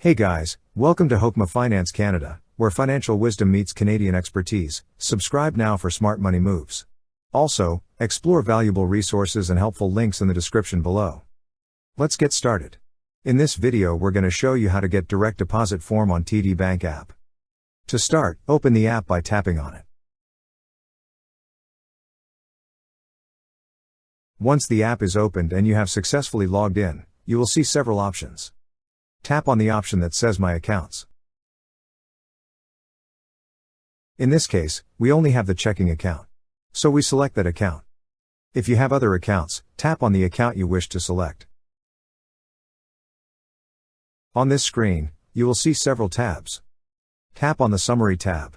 Hey guys, welcome to Hokma Finance Canada, where financial wisdom meets Canadian expertise. Subscribe now for smart money moves. Also, explore valuable resources and helpful links in the description below. Let's get started. In this video we're going to show you how to get direct deposit form on TD Bank app. To start, open the app by tapping on it. Once the app is opened and you have successfully logged in, you will see several options. Tap on the option that says My Accounts. In this case, we only have the checking account. So we select that account. If you have other accounts, tap on the account you wish to select. On this screen, you will see several tabs. Tap on the Summary tab.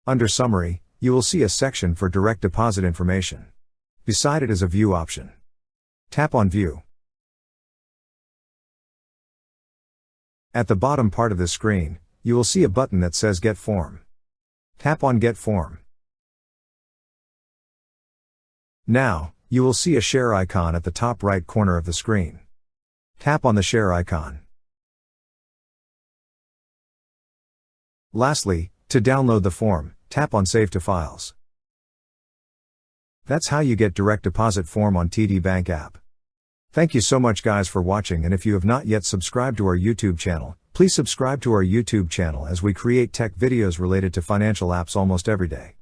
Under Summary, you will see a section for direct deposit information. Beside it is a View option. Tap on View. At the bottom part of the screen, you will see a button that says Get Form. Tap on Get Form. Now, you will see a share icon at the top right corner of the screen. Tap on the share icon. Lastly, to download the form, tap on Save to Files. That's how you get direct deposit form on TD Bank app. Thank you so much guys for watching, and if you have not yet subscribed to our YouTube channel, please subscribe to our YouTube channel as we create tech videos related to financial apps almost every day.